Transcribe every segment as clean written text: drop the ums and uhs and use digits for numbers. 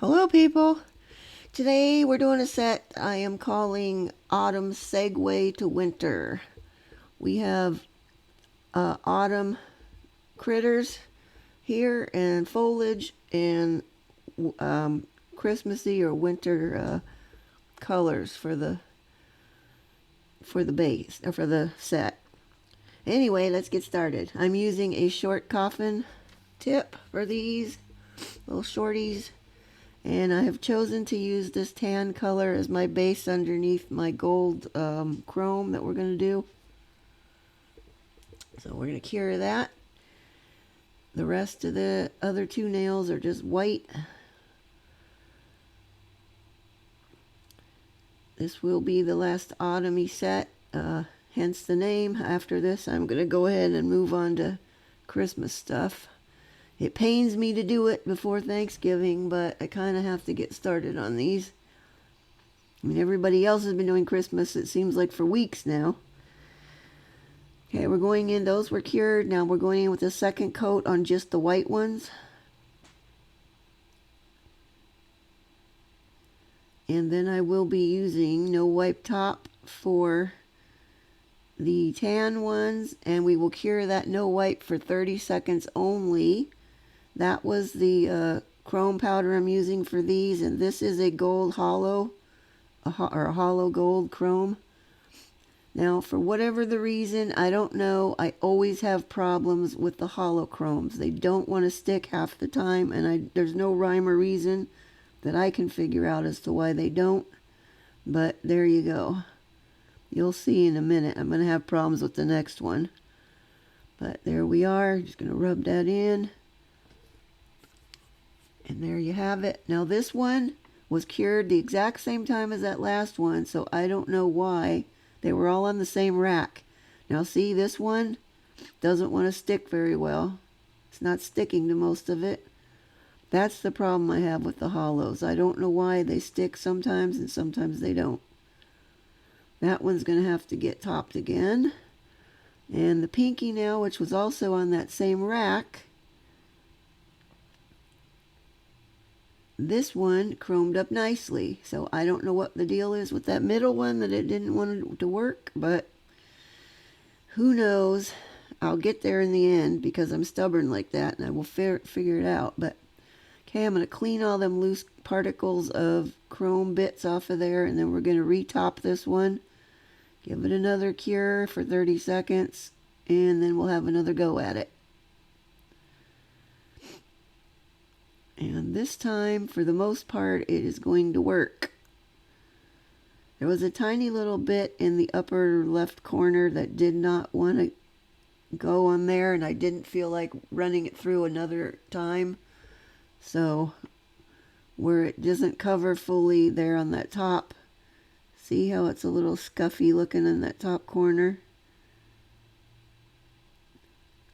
Hello people! Today we're doing a set I am calling Autumn Segue to Winter. We have autumn critters here and foliage and Christmassy or winter colors for the base or for the set. Anyway, let's get started. I'm using a short coffin tip for these little shorties. And I have chosen to use this tan color as my base underneath my gold chrome that we're going to do. So we're going to cure that. The rest of the other two nails are just white. This will be the last autumny set, hence the name. After this, I'm going to go ahead and move on to Christmas stuff. It pains me to do it before Thanksgiving, but I kind of have to get started on these. I mean, everybody else has been doing Christmas, it seems like, for weeks now. Okay, we're going in. Those were cured. Now we're going in with a second coat on just the white ones. And then I will be using no wipe top for the tan ones, and we will cure that no wipe for 30 seconds only. That was the chrome powder I'm using for these, and this is a gold Holo, or a Holo gold chrome. Now, for whatever the reason, I don't know, I always have problems with the Holo chromes. They don't want to stick half the time, and there's no rhyme or reason that I can figure out as to why they don't. But there you go. You'll see in a minute. I'm going to have problems with the next one. But there we are. Just going to rub that in. And there you have it. Now this one was cured the exact same time as that last one, so I don't know why. They were all on the same rack. Now see, this one doesn't want to stick very well. It's not sticking to most of it. That's the problem I have with the Holos. I don't know why they stick sometimes and sometimes they don't. That one's going to have to get topped again. And the pinky now, which was also on that same rack, this one chromed up nicely. So I don't know what the deal is with that middle one, that it didn't want it to work, but who knows. I'll get there in the end because I'm stubborn like that, and I will figure it out. But okay, I'm going to clean all them loose particles of chrome bits off of there, and then we're going to retop this one. Give it another cure for 30 seconds, and then we'll have another go at it. And this time, for the most part, it is going to work. There was a tiny little bit in the upper left corner that did not want to go on there, and I didn't feel like running it through another time. So, where it doesn't cover fully there on that top, see how it's a little scuffy looking in that top corner?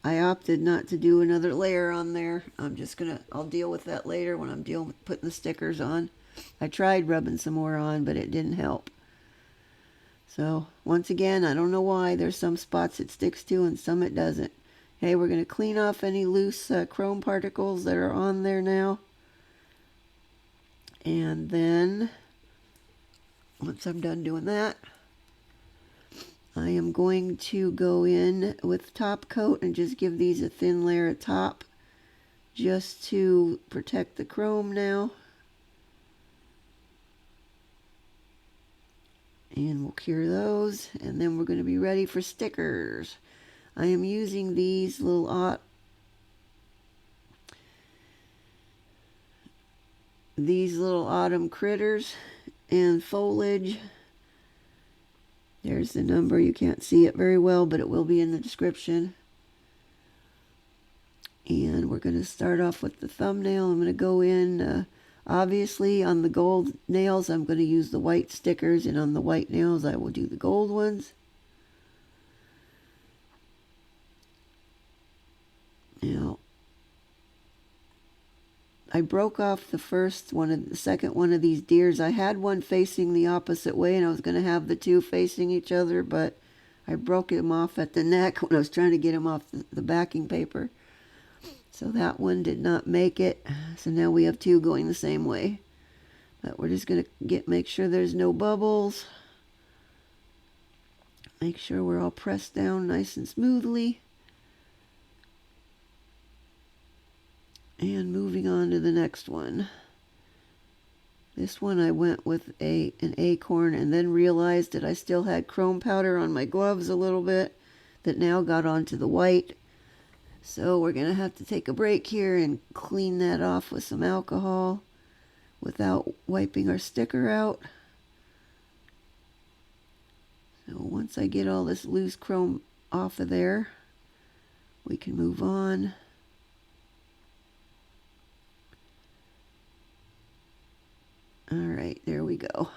I opted not to do another layer on there. I'll deal with that later when I'm dealing with putting the stickers on. I tried rubbing some more on, but it didn't help. So, once again, I don't know why. There's some spots it sticks to and some it doesn't. Okay, we're going to clean off any loose chrome particles that are on there now. And then, once I'm done doing that, I am going to go in with top coat and just give these a thin layer of top just to protect the chrome now. And we'll cure those, and then we're going to be ready for stickers. I am using these little autumn critters and foliage. There's the number. You can't see it very well, but it will be in the description. And we're going to start off with the thumbnail. I'm going to go in, obviously, on the gold nails, I'm going to use the white stickers, and on the white nails, I will do the gold ones. Now, I broke off the second one of these deers. I had one facing the opposite way, and I was going to have the two facing each other, but I broke him off at the neck when I was trying to get him off the backing paper. So that one did not make it. So now we have two going the same way. But we're just going to make sure there's no bubbles. Make sure we're all pressed down nice and smoothly. And moving on to the next one. This one I went with an acorn and then realized that I still had chrome powder on my gloves a little bit that now got onto the white. So we're going to have to take a break here and clean that off with some alcohol without wiping our sticker out. So once I get all this loose chrome off of there, we can move on. All right, there we go.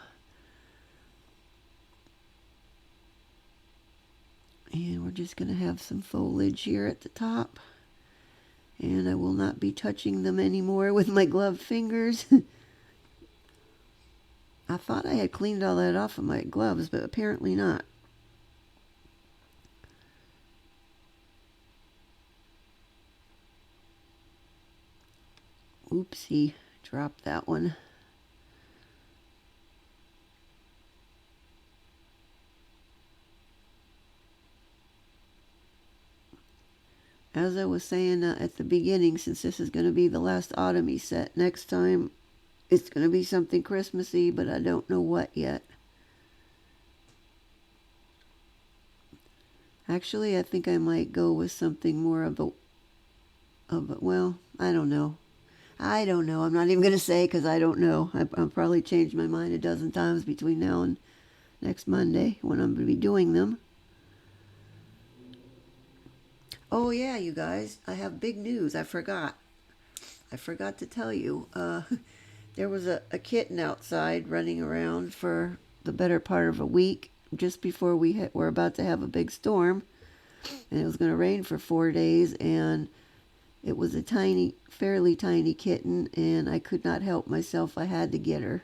And we're just going to have some foliage here at the top. And I will not be touching them anymore with my gloved fingers. I thought I had cleaned all that off of my gloves, but apparently not. Oopsie, dropped that one. As I was saying at the beginning, since this is going to be the last autumn-y set, next time it's going to be something Christmassy, but I don't know what yet. Actually, I think I might go with something more of a well, I don't know. I'm not even going to say because I don't know. I'll probably change my mind a dozen times between now and next Monday when I'm going to be doing them. Oh yeah, you guys, I have big news. I forgot to tell you. There was a kitten outside running around for the better part of a week just before we're about to have a big storm. And it was going to rain for 4 days, and it was a fairly tiny kitten, and I could not help myself. I had to get her.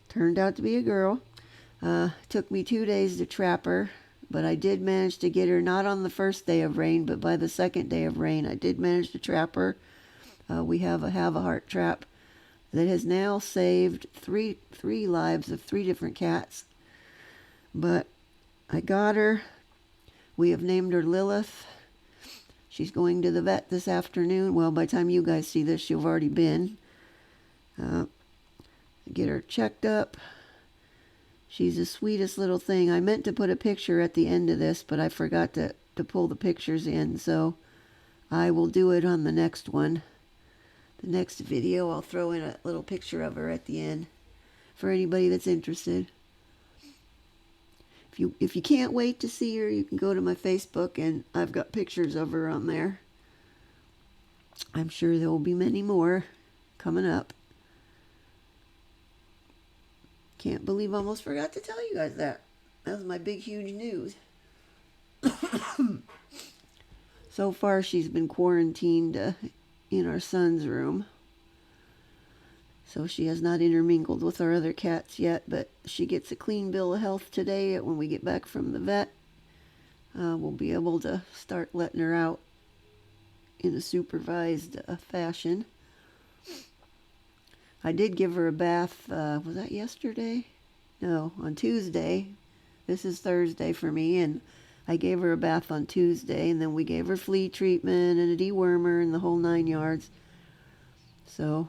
Turned out to be a girl. Took me 2 days to trap her, but I did manage to get her, not on the first day of rain, but by the second day of rain, I did manage to trap her. We have a heart trap that has now saved three lives of 3 different cats. But I got her. We have named her Lilith. She's going to the vet this afternoon. Well, by the time you guys see this, she'll have already been. Get her checked up. She's the sweetest little thing. I meant to put a picture at the end of this, but I forgot to pull the pictures in, so I will do it on the next one. The next video, I'll throw in a little picture of her at the end for anybody that's interested. If you can't wait to see her, you can go to my Facebook, and I've got pictures of her on there. I'm sure there will be many more coming up. Can't believe I almost forgot to tell you guys that. That was my big, huge news. So far, she's been quarantined in our son's room. So she has not intermingled with our other cats yet, but she gets a clean bill of health today when we get back from the vet. We'll be able to start letting her out in a supervised fashion. I did give her a bath, was that yesterday? No, on Tuesday. This is Thursday for me, and I gave her a bath on Tuesday, and then we gave her flea treatment and a dewormer and the whole 9 yards. So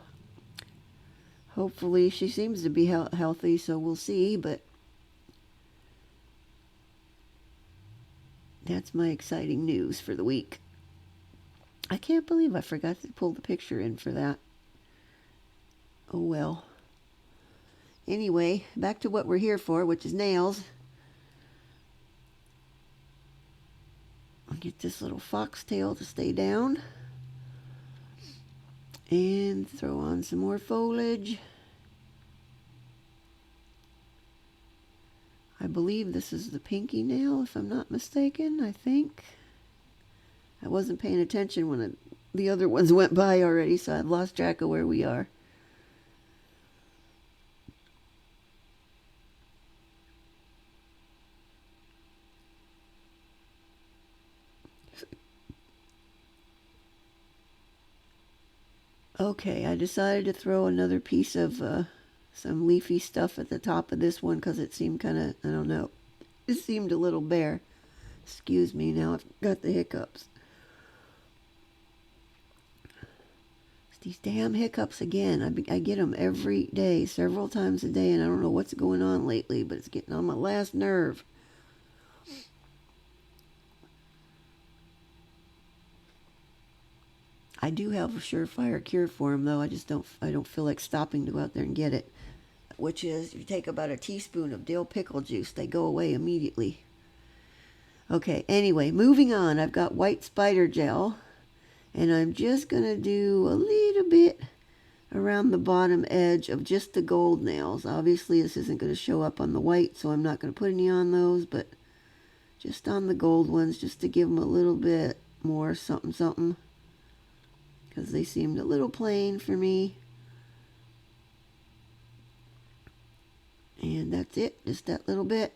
hopefully she seems to be healthy, so we'll see, but that's my exciting news for the week. I can't believe I forgot to pull the picture in for that. Oh well. Anyway, back to what we're here for, which is nails. I'll get this little foxtail to stay down. And throw on some more foliage. I believe this is the pinky nail, if I'm not mistaken, I think. I wasn't paying attention when the other ones went by already, so I've lost track of where we are. Okay, I decided to throw another piece of some leafy stuff at the top of this one because it seemed kind of, I don't know, it seemed a little bare. Excuse me, now I've got the hiccups. It's these damn hiccups again. I get them every day, several times a day, and I don't know what's going on lately, but it's getting on my last nerve. I do have a surefire cure for them, though. I don't feel like stopping to go out there and get it. Which is, you take about a teaspoon of dill pickle juice. They go away immediately. Okay, anyway, moving on. I've got white spider gel, and I'm just going to do a little bit around the bottom edge of just the gold nails. Obviously, this isn't going to show up on the white, so I'm not going to put any on those, but just on the gold ones, just to give them a little bit more something something, because they seemed a little plain for me. And that's it, just that little bit.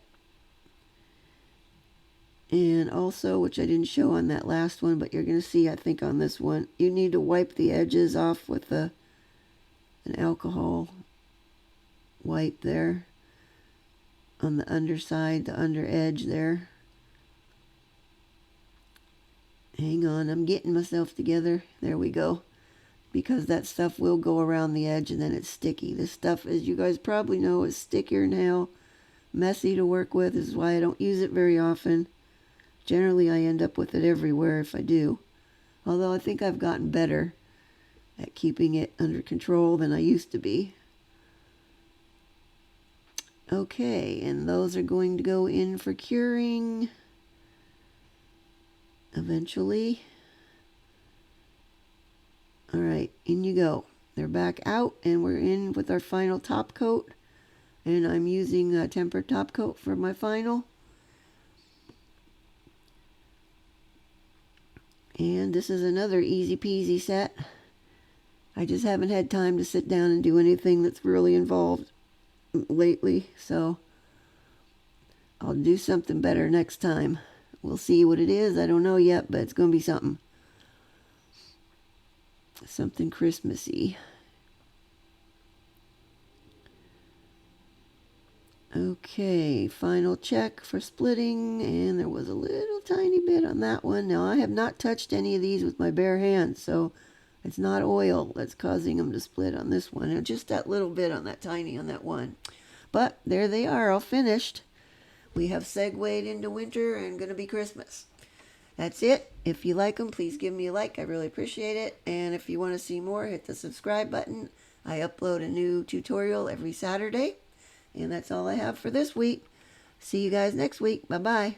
And also, which I didn't show on that last one, but you're going to see, I think, on this one, you need to wipe the edges off with an alcohol wipe there on the underside, the under edge there. Hang on, I'm getting myself together. There we go. Because that stuff will go around the edge and then it's sticky. This stuff, as you guys probably know, is stickier than hell. Messy to work with. This is why I don't use it very often. Generally, I end up with it everywhere if I do. Although I think I've gotten better at keeping it under control than I used to be. Okay, and those are going to go in for curing eventually. All right, in you go. They're back out, and we're in with our final top coat. And I'm using a tempered top coat for my final. And this is another easy peasy set. I just haven't had time to sit down and do anything that's really involved lately, so I'll do something better next time. We'll see what it is. I don't know yet, but it's going to be something. Something Christmassy. Okay, final check for splitting, and there was a little tiny bit on that one. Now, I have not touched any of these with my bare hands, so it's not oil that's causing them to split on this one. And just that little bit on that tiny on that one. But there they are, all finished. We have segued into winter and going to be Christmas. That's it. If you like them, please give me a like. I really appreciate it. And if you want to see more, hit the subscribe button. I upload a new tutorial every Saturday. And that's all I have for this week. See you guys next week. Bye-bye.